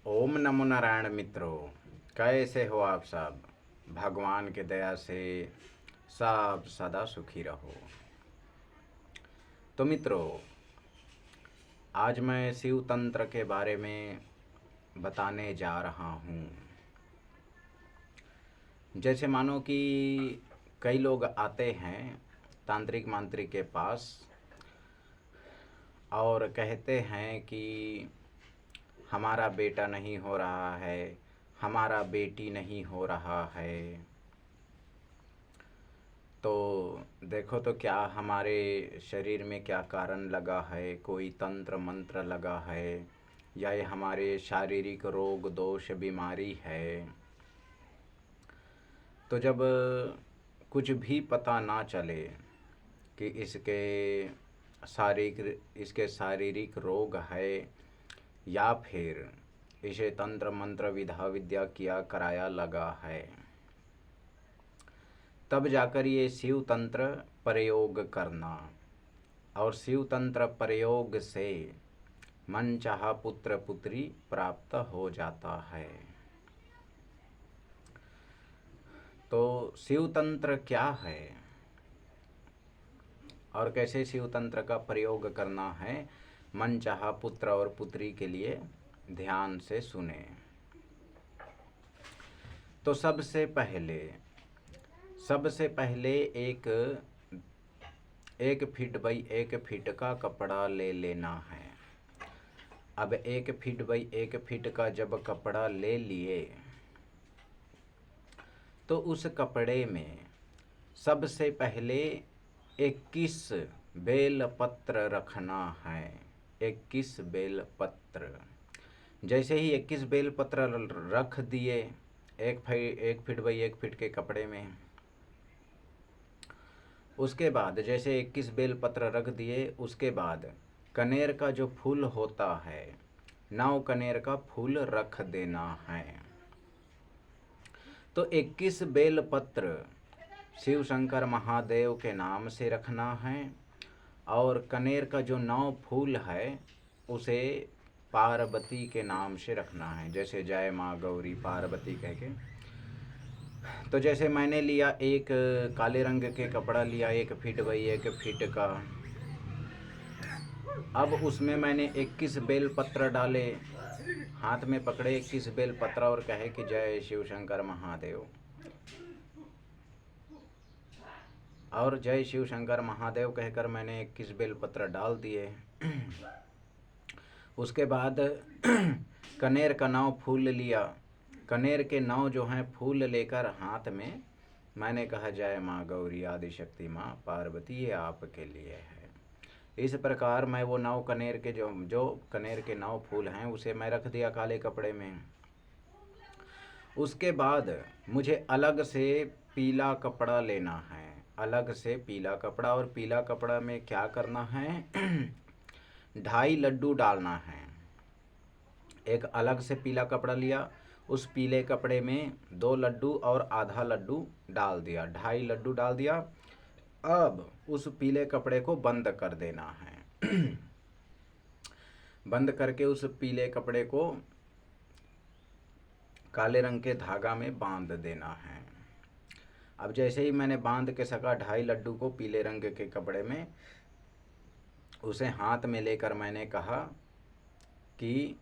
ओम नमो नारायण मित्रों, कैसे हो आप सब। भगवान के दया से सब सदा सुखी रहो। तो मित्रों, आज मैं शिव तंत्र के बारे में बताने जा रहा हूँ। जैसे मानो कि कई लोग आते हैं तांत्रिक मांत्रिक के पास और कहते हैं कि हमारा बेटा नहीं हो रहा है, हमारा बेटी नहीं हो रहा है। तो देखो तो क्या हमारे शरीर में क्या कारण लगा है, कोई तंत्र मंत्र लगा है या ये हमारे शारीरिक रोग दोष बीमारी है। तो जब कुछ भी पता ना चले कि इसके शारीरिक रोग है या फिर इसे तंत्र मंत्र विधा विद्या किया कराया लगा है, तब जाकर ये शिव तंत्र प्रयोग करना। और शिव तंत्र प्रयोग से मनचाहा पुत्र पुत्री प्राप्त हो जाता है। तो शिव तंत्र क्या है और कैसे शिव तंत्र का प्रयोग करना है, मनचाहा पुत्र और पुत्री के लिए ध्यान से सुने। तो सबसे पहले एक फीट बाई 1 फीट का कपड़ा ले लेना है। अब 1 फीट बाई 1 फीट का जब कपड़ा ले लिए तो उस कपड़े में सबसे पहले 21 बेल पत्र रखना है। 21 बेल पत्र। जैसे ही 21 बेल पत्र रख दिए 1 फीट बाई 1 फीट के कपड़े में, उसके बाद जैसे 21 बेल पत्र रख दिए, उसके बाद कनेर का जो फूल होता है, 9 कनेर का फूल रख देना है। तो 21 बेल पत्र शिव शंकर महादेव के नाम से रखना है और कनेर का जो 9 फूल है उसे पार्वती के नाम से रखना है। जैसे जय माँ गौरी पार्वती कह के। तो जैसे मैंने लिया एक काले रंग के कपड़ा लिया 1 फीट बाई 1 फीट का। अब उसमें मैंने 21 बेल पत्र डाले, हाथ में पकड़े 21 बेल पत्र और कहे कि जय शिव शंकर महादेव। और जय शिव शंकर महादेव कहकर मैंने 21 बेल पत्र डाल दिए। उसके बाद कनेर का 9 फूल लिया। कनेर के 9 जो हैं फूल लेकर हाथ में मैंने कहा जय माँ गौरी आदिशक्ति माँ पार्वती ये आपके लिए है। इस प्रकार मैं वो 9 कनेर के जो कनेर के 9 फूल हैं उसे मैं रख दिया काले कपड़े में। उसके बाद मुझे अलग से पीला कपड़ा लेना है, अलग से पीला कपड़ा। और पीला कपड़ा में क्या करना है 2.5 लड्डू डालना है। एक अलग से पीला कपड़ा लिया, उस पीले कपड़े में 2 लड्डू और आधा लड्डू डाल दिया, 2.5 लड्डू डाल दिया। अब उस पीले कपड़े को बंद कर देना है। बंद करके उस पीले कपड़े को काले रंग के धागा में बांध देना है। अब जैसे ही मैंने बांध के सका 2.5 लड्डू को पीले रंग के कपड़े में, उसे हाथ में लेकर मैंने कहा कि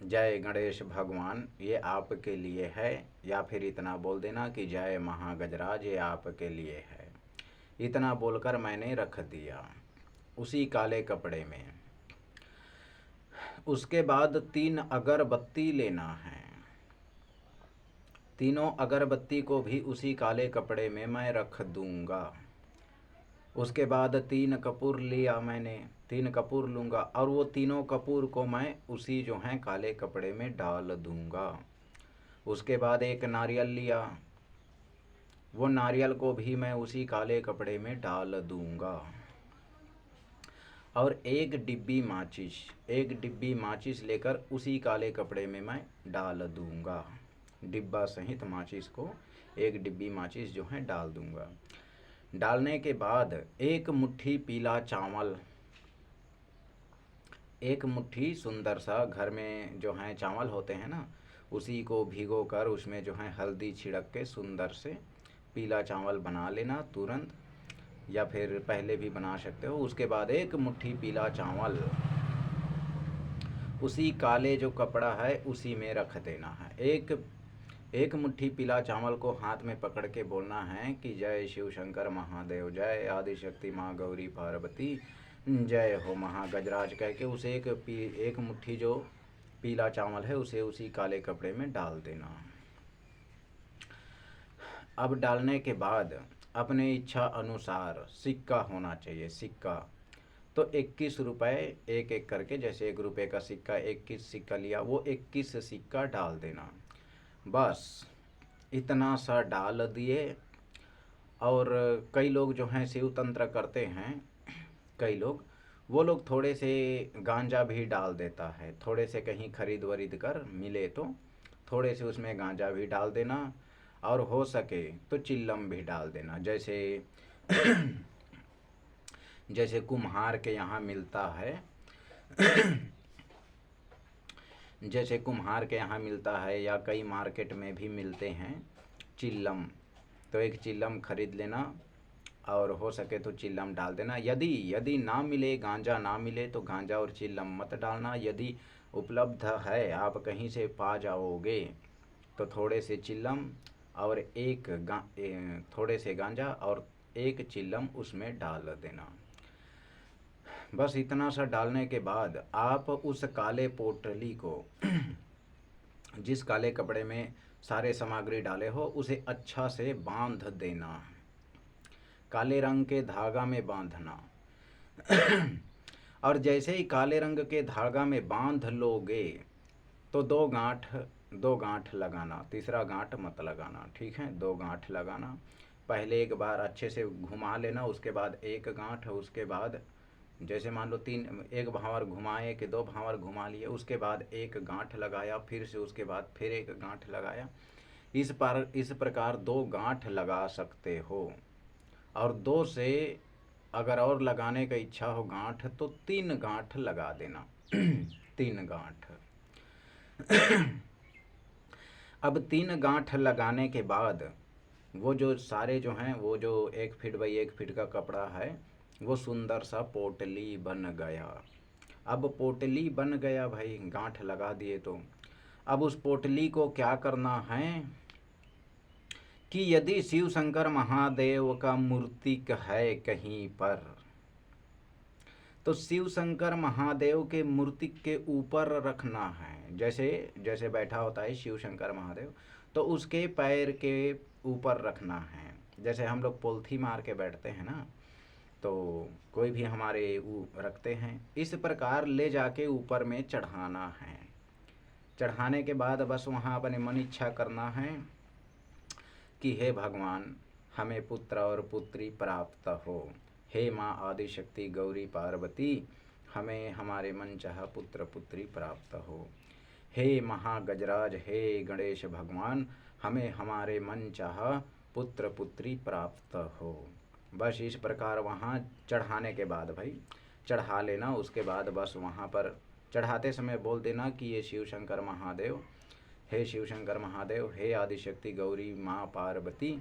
जय गणेश भगवान ये आपके लिए है, या फिर इतना बोल देना कि जय महागजराज ये आपके लिए है। इतना बोलकर मैंने रख दिया उसी काले कपड़े में। उसके बाद 3 अगरबत्ती लेना है। तीनों अगरबत्ती को भी उसी काले कपड़े में मैं रख दूंगा। उसके बाद 3 कपूर लिया मैंने, 3 कपूर लूँगा और वो तीनों कपूर को मैं उसी जो हैं काले कपड़े में डाल दूंगा। उसके बाद एक नारियल लिया, वो नारियल को भी मैं उसी काले कपड़े में डाल दूंगा। और एक डिब्बी माचिस लेकर उसी काले कपड़े में मैं डाल दूंगा। डिब्बा सहित माचिस को, एक डिब्बी माचिस जो है डाल दूंगा। डालने के बाद 1 मुट्ठी पीला चावल, एक मुट्ठी सुंदर सा घर में जो है चावल होते हैं ना, उसी को भिगो कर उसमें जो है हल्दी छिड़क के सुंदर से पीला चावल बना लेना तुरंत, या फिर पहले भी बना सकते हो। उसके बाद एक मुट्ठी पीला चावल उसी काले जो कपड़ा है उसी में रख देना है। एक एक मुट्ठी पीला चावल को हाथ में पकड़ के बोलना है कि जय शिव शंकर महादेव, जय आदिशक्ति माँ गौरी पार्वती, जय हो महागजराज, कह के उसे एक मुट्ठी जो पीला चावल है उसे उसी काले कपड़े में डाल देना। अब डालने के बाद अपने इच्छा अनुसार सिक्का होना चाहिए, सिक्का तो 21 रुपये एक एक करके, जैसे 1 रुपये का सिक्का 21 सिक्का लिया, वो 21 सिक्का डाल देना। बस इतना सा डाल दिए। और कई लोग जो हैं शिव तंत्र करते हैं, कई लोग, वो लोग थोड़े से गांजा भी डाल देता है, थोड़े से कहीं खरीद वरीद कर मिले तो थोड़े से उसमें गांजा भी डाल देना, और हो सके तो चिल्लम भी डाल देना। जैसे जैसे कुम्हार के यहाँ मिलता है जैसे कुम्हार के यहाँ मिलता है या कई मार्केट में भी मिलते हैं चिल्लम, तो एक चिल्लम खरीद लेना और हो सके तो चिल्लम डाल देना। यदि ना मिले, गांजा ना मिले, तो गांजा और चिल्लम मत डालना। यदि उपलब्ध है, आप कहीं से पा जाओगे, तो थोड़े से चिल्लम और थोड़े से गांजा और एक चिल्लम उसमें डाल देना। बस इतना सा डालने के बाद आप उस काले पोटली को जिस काले कपड़े में सारे सामग्री डाले हो उसे अच्छा से बांध देना, काले रंग के धागा में बांधना। और जैसे ही काले रंग के धागा में बांध लोगे तो 2 गांठ लगाना, तीसरा गांठ मत लगाना, ठीक है? 2 गांठ लगाना। पहले एक बार अच्छे से घुमा लेना, उसके बाद एक गांठ, उसके बाद जैसे मान लो 1 भांवर घुमाए कि 2 भांवर घुमा लिए, उसके बाद एक गांठ लगाया, फिर से उसके बाद फिर एक गांठ लगाया। इस प्रकार 2 गांठ लगा सकते हो। और 2 से अगर और लगाने का इच्छा हो गांठ तो 3 गांठ लगा देना 3 गांठ। अब 3 गांठ लगाने के बाद वो जो सारे जो हैं, वो जो 1 फीट बाई 1 फीट का कपड़ा है, वो सुंदर सा पोटली बन गया। अब पोटली बन गया भाई, गांठ लगा दिए तो अब उस पोटली को क्या करना है कि यदि शिव शंकर महादेव का मूर्तिक है कहीं पर, तो शिव शंकर महादेव के मूर्ति के ऊपर रखना है। जैसे बैठा होता है शिव शंकर महादेव, तो उसके पैर के ऊपर रखना है। जैसे हम लोग पोल्थी मार के बैठते हैं ना, तो कोई भी हमारे रखते हैं, इस प्रकार ले जाके ऊपर में चढ़ाना है। चढ़ाने के बाद बस वहाँ अपने मन इच्छा करना है कि हे भगवान, हमें पुत्र और पुत्री प्राप्त हो। हे माँ आदिशक्ति गौरी पार्वती, हमें हमारे मन चाहा पुत्र पुत्री प्राप्त हो। हे महागजराज, हे गणेश भगवान, हमें हमारे मन चाहा पुत्र पुत्री प्राप्त हो। बस इस प्रकार वहाँ चढ़ाने के बाद भाई चढ़ा लेना। उसके बाद बस वहाँ पर चढ़ाते समय बोल देना कि ये शिव शंकर महादेव, हे शिव शंकर महादेव, हे आदिशक्ति गौरी माँ पार्वती,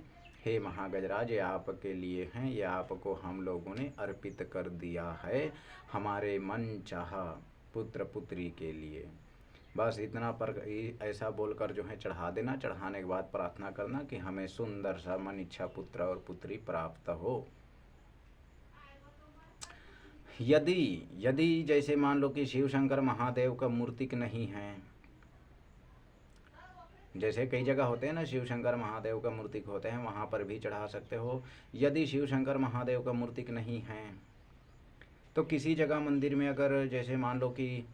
हे महागजराज, ये आपके लिए हैं, ये आपको हम लोगों ने अर्पित कर दिया है, हमारे मन चाहा पुत्र पुत्री के लिए। बस इतना पर ऐसा बोलकर जो है चढ़ा देना। चढ़ाने के बाद प्रार्थना करना कि हमें सुंदर सा मन इच्छा पुत्र और पुत्री प्राप्त हो। यदि जैसे मान लो कि शिव शंकर महादेव का मूर्तिक नहीं है, जैसे कई जगह होते हैं ना शिव शंकर महादेव का मूर्तिक होते हैं, वहाँ पर भी चढ़ा सकते हो। यदि शिव शंकर महादेव का मूर्तिक नहीं है तो किसी जगह मंदिर में, अगर जैसे मान लो कि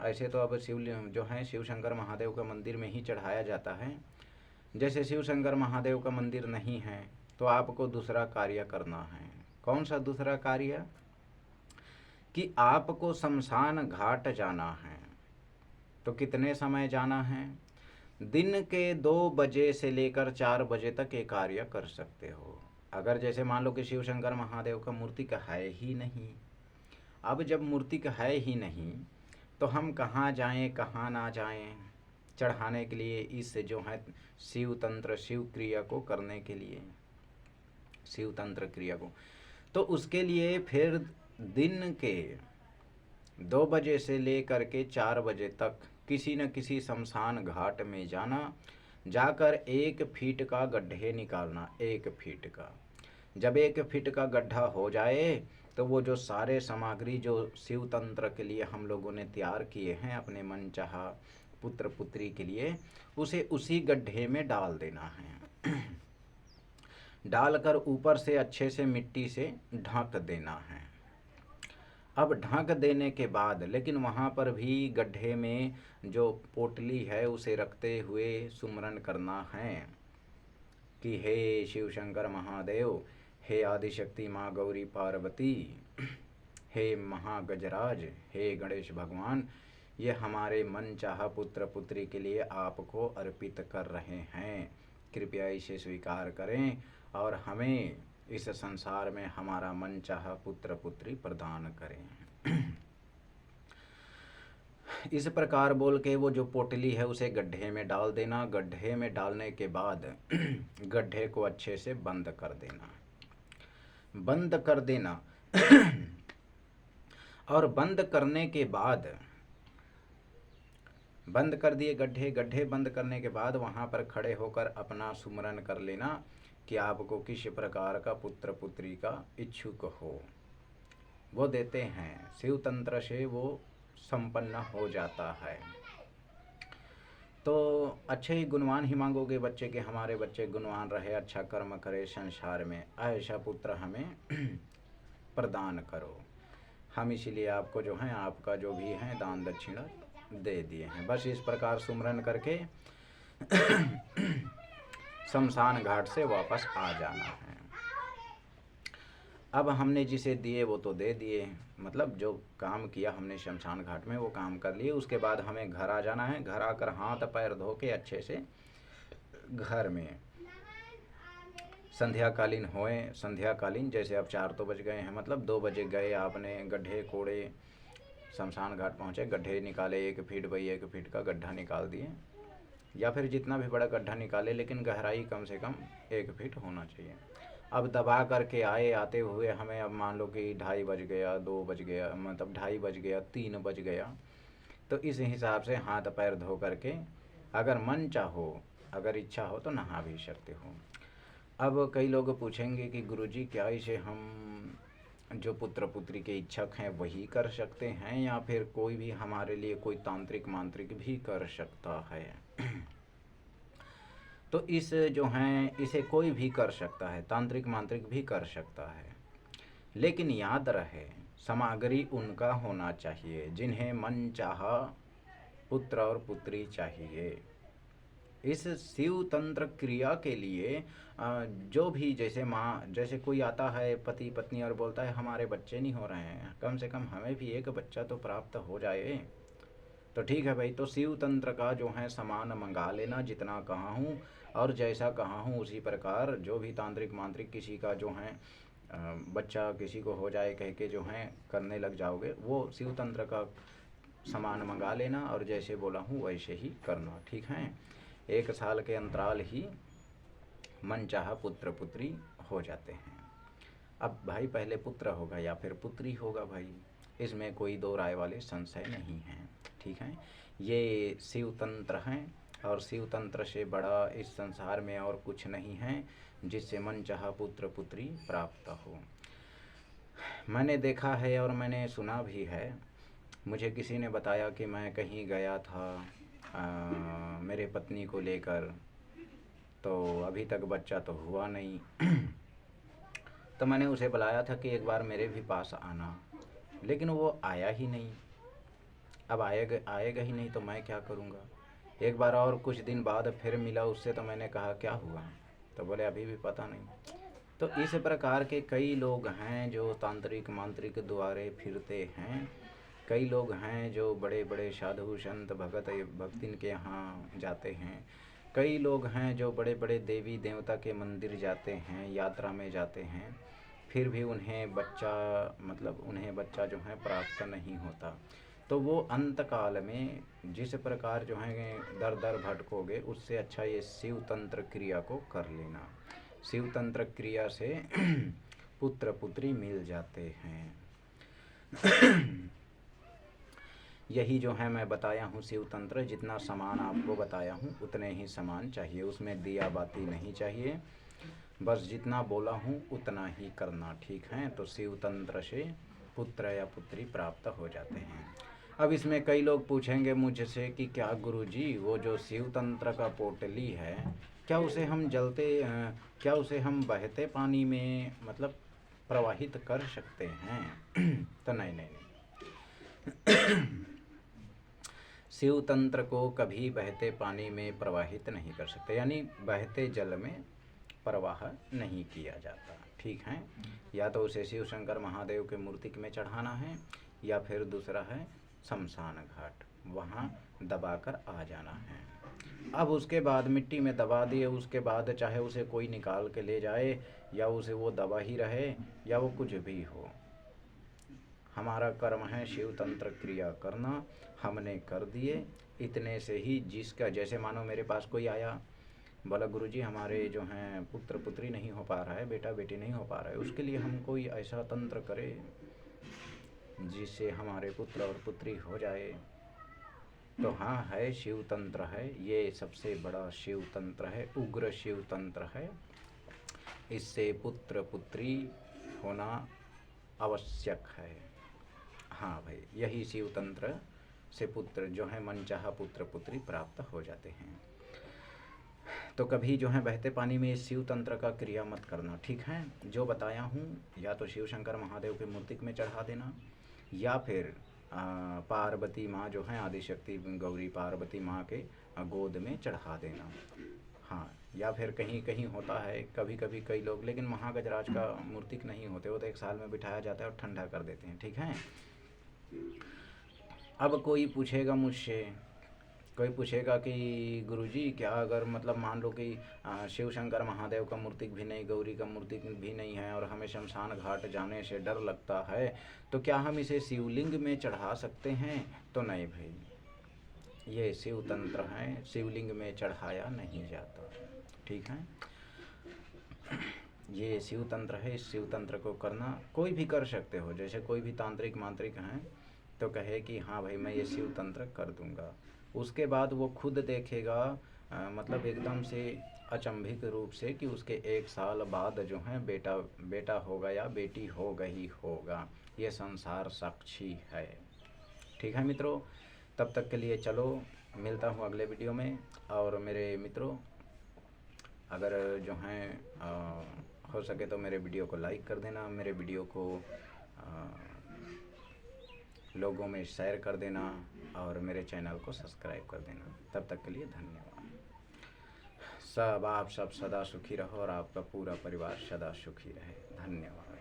ऐसे तो अब शिव जो है शिव शंकर महादेव का मंदिर में ही चढ़ाया जाता है। जैसे शिव शंकर महादेव का मंदिर नहीं है तो आपको दूसरा कार्य करना है। कौन सा दूसरा कार्य? कि आपको शमशान घाट जाना है। तो कितने समय जाना है? दिन के 2 बजे से लेकर 4 बजे तक ये कार्य कर सकते हो। अगर जैसे मान लो कि शिव शंकर महादेव का मूर्ति का है ही नहीं अब जब मूर्तिक है ही नहीं तो हम कहाँ जाएं कहाँ ना जाएं चढ़ाने के लिए, इस जो है शिव तंत्र शिव क्रिया को करने के लिए, शिव तंत्र क्रिया को, तो उसके लिए फिर दिन के 2 बजे से लेकर के 4 बजे तक किसी न किसी शमशान घाट में जाना, जाकर 1 फीट का गड्ढे निकालना, 1 फीट का। जब 1 फीट का गड्ढा हो जाए तो वो जो सारे सामग्री जो शिव तंत्र के लिए हम लोगों ने तैयार किए हैं अपने मनचाहा पुत्र पुत्री के लिए, उसे उसी गड्ढे में डाल देना है। डालकर ऊपर से अच्छे से मिट्टी से ढक देना है। अब ढक देने के बाद लेकिन वहाँ पर भी गड्ढे में जो पोटली है उसे रखते हुए सुमरन करना है कि हे शिव शंकर महादेव, हे आदिशक्ति माँ गौरी पार्वती, हे महागजराज, हे गणेश भगवान, ये हमारे मन चाहा पुत्र पुत्री के लिए आपको अर्पित कर रहे हैं, कृपया इसे स्वीकार करें और हमें इस संसार में हमारा मन चाहा पुत्र पुत्री प्रदान करें। इस प्रकार बोल के वो जो पोटली है उसे गड्ढे में डाल देना। गड्ढे में डालने के बाद गड्ढे को अच्छे से बंद कर देना, बंद कर देना। और बंद करने के बाद, बंद कर दिए गड्ढे बंद करने के बाद वहाँ पर खड़े होकर अपना सुमरन कर लेना कि आपको किस प्रकार का पुत्र पुत्री का इच्छुक हो, वो देते हैं। शिव तंत्र से वो संपन्न हो जाता है। तो अच्छे ही गुणवान ही मांगोगे बच्चे के हमारे बच्चे गुणवान रहे, अच्छा कर्म करे संसार में, ऐसा पुत्र हमें प्रदान करो। हम इसीलिए आपको जो है आपका जो भी है दान दक्षिणा दे दिए हैं। बस इस प्रकार सुमरन करके शमशान घाट से वापस आ जाना है। अब हमने जिसे दिए वो तो दे दिए, मतलब जो काम किया हमने शमशान घाट में वो काम कर लिए। उसके बाद हमें घर आ जाना है। घर आकर हाथ पैर धो के अच्छे से घर में संध्याकालीन होए, संध्याकालीन जैसे अब 4 तो बज गए हैं, मतलब 2 बजे गए आपने, गड्ढे कोड़े, शमशान घाट पहुँचे, गड्ढे निकाले, 1 फीट बाई 1 फीट का गड्ढा निकाल दिए, या फिर जितना भी बड़ा गड्ढा निकाले लेकिन गहराई कम से कम 1 फीट होना चाहिए। अब दबा करके आए, आते हुए हमें अब मान लो कि 2:30 बज गया, 2 बज गया, मतलब 2:30 बज गया, 3 बज गया, तो इस हिसाब से हाथ पैर धो करके अगर मन चाहो, अगर इच्छा हो तो नहा भी सकते हो। अब कई लोग पूछेंगे कि गुरुजी क्या इसे हम जो पुत्र पुत्री के इच्छुक हैं वही कर सकते हैं या फिर कोई भी हमारे लिए कोई तांत्रिक मांत्रिक भी कर सकता है? तो इस जो हैं इसे कोई भी कर सकता है, तांत्रिक मांत्रिक भी कर सकता है, लेकिन याद रहे सामग्री उनका होना चाहिए जिन्हें मन चाहा पुत्र और पुत्री चाहिए। इस शिव तंत्र क्रिया के लिए जो भी जैसे कोई आता है पति पत्नी और बोलता है हमारे बच्चे नहीं हो रहे हैं, कम से कम हमें भी एक बच्चा तो प्राप्त हो जाए, तो ठीक है भाई, तो शिव तंत्र का जो है सामान मंगा लेना जितना कहा हूँ, और जैसा कहा हूँ उसी प्रकार जो भी तांत्रिक मांत्रिक किसी का जो है बच्चा किसी को हो जाए कह के जो है करने लग जाओगे, वो शिव तंत्र का सामान मंगा लेना और जैसे बोला हूँ वैसे ही करना, ठीक है। 1 साल के अंतराल ही मन चाहा पुत्र पुत्री हो जाते हैं। अब भाई पहले पुत्र होगा या फिर पुत्री होगा भाई, इसमें कोई 2 राय वाले संशय नहीं है, ठीक है। ये शिव तंत्र हैं और शिव तंत्र से बड़ा इस संसार में और कुछ नहीं है जिससे मन चाहा पुत्र पुत्री प्राप्त हो। मैंने देखा है और मैंने सुना भी है, मुझे किसी ने बताया कि मैं कहीं गया था मेरे पत्नी को लेकर, तो अभी तक बच्चा तो हुआ नहीं तो मैंने उसे बुलाया था कि एक बार मेरे भी पास आना, लेकिन वो आया ही नहीं। अब आएगा ही नहीं तो मैं क्या करूँगा। एक बार और कुछ दिन बाद फिर मिला उससे, तो मैंने कहा क्या हुआ, तो बोले अभी भी पता नहीं। तो इस प्रकार के कई लोग हैं जो तांत्रिक मांत्रिक द्वारे फिरते हैं, कई लोग हैं जो बड़े बड़े साधु संत भक्तिन के यहाँ जाते हैं, कई लोग हैं जो बड़े बड़े देवी देवता के मंदिर जाते हैं, यात्रा में जाते हैं, फिर भी उन्हें बच्चा जो है प्राप्त नहीं होता। तो वो अंत काल में जिस प्रकार जो है दर दर भटकोगे, उससे अच्छा ये शिव तंत्र क्रिया को कर लेना। शिव तंत्र क्रिया से पुत्र पुत्री मिल जाते हैं। यही जो है मैं बताया हूँ शिव तंत्र। जितना सामान आपको बताया हूँ उतने ही सामान चाहिए, उसमें दिया बाती नहीं चाहिए। बस जितना बोला हूँ उतना ही करना, ठीक है। तो शिव तंत्र से पुत्र या पुत्री प्राप्त हो जाते हैं। अब इसमें कई लोग पूछेंगे मुझसे कि क्या गुरुजी वो जो शिव तंत्र का पोटली है, क्या उसे हम बहते पानी में मतलब प्रवाहित कर सकते हैं? तो नहीं नहीं नहीं। शिव तंत्र को कभी बहते पानी में प्रवाहित नहीं कर सकते, यानी बहते जल में प्रवाह नहीं किया जाता, ठीक है। या तो उसे शिव शंकर महादेव के मूर्ति में चढ़ाना है, या फिर दूसरा है शमशान घाट, वहाँ दबाकर आ जाना है। अब उसके बाद मिट्टी में दबा दिए, उसके बाद चाहे उसे कोई निकाल के ले जाए, या उसे वो दबा ही रहे, या वो कुछ भी हो, हमारा कर्म है शिव तंत्र क्रिया करना। हमने कर दिए, इतने से ही जिसका, जैसे मानो मेरे पास कोई आया, बोला गुरुजी हमारे जो हैं पुत्र पुत्री नहीं हो पा रहा है, बेटा बेटी नहीं हो पा रहा है, उसके लिए हम कोई ऐसा तंत्र करें जिससे हमारे पुत्र और पुत्री हो जाए। तो हाँ, है शिव तंत्र है, ये सबसे बड़ा शिव तंत्र है, उग्र शिव तंत्र है। इससे पुत्र पुत्री होना आवश्यक है। हाँ भाई, यही शिव तंत्र से पुत्र जो है मनचाहा पुत्र पुत्री प्राप्त हो जाते हैं। तो कभी जो है बहते पानी में इस शिव तंत्र का क्रिया मत करना, ठीक है। जो बताया हूँ, या तो शिव शंकर महादेव के मूर्ति में चढ़ा देना, या फिर पार्वती माँ जो है आदिशक्ति गौरी पार्वती माँ के गोद में चढ़ा देना। हाँ, या फिर कहीं कहीं होता है कभी कभी कई लोग, लेकिन महागजराज का मूर्तिक नहीं होते, वो तो 1 साल में बिठाया जाता है और ठंडा कर देते हैं, ठीक है। अब कोई पूछेगा मुझसे, कोई पूछेगा कि गुरुजी क्या अगर मतलब मान लो कि शिव शंकर महादेव का मूर्ति भी नहीं, गौरी का मूर्ति भी नहीं है, और हमें शमशान घाट जाने से डर लगता है, तो क्या हम इसे शिवलिंग में चढ़ा सकते हैं? तो नहीं भाई, ये शिव तंत्र है, शिवलिंग में चढ़ाया नहीं जाता, ठीक है। ये शिव तंत्र है, इस शिव तंत्र को करना कोई भी कर सकते हो। जैसे कोई भी तांत्रिक मांत्रिक हैं तो कहे कि हाँ भाई मैं ये शिव तंत्र कर दूंगा, उसके बाद वो खुद देखेगा मतलब एकदम से अचंभित रूप से कि उसके 1 साल बाद जो है बेटा होगा या बेटी हो गई होगा। ये संसार साक्षी है, ठीक है मित्रों। तब तक के लिए चलो, मिलता हूँ अगले वीडियो में। और मेरे मित्रों, अगर जो हैं हो सके तो मेरे वीडियो को लाइक कर देना, मेरे वीडियो को लोगों में शेयर कर देना, और मेरे चैनल को सब्सक्राइब कर देना। तब तक के लिए धन्यवाद। आप सब सदा सुखी रहो और आपका पूरा परिवार सदा सुखी रहे। धन्यवाद।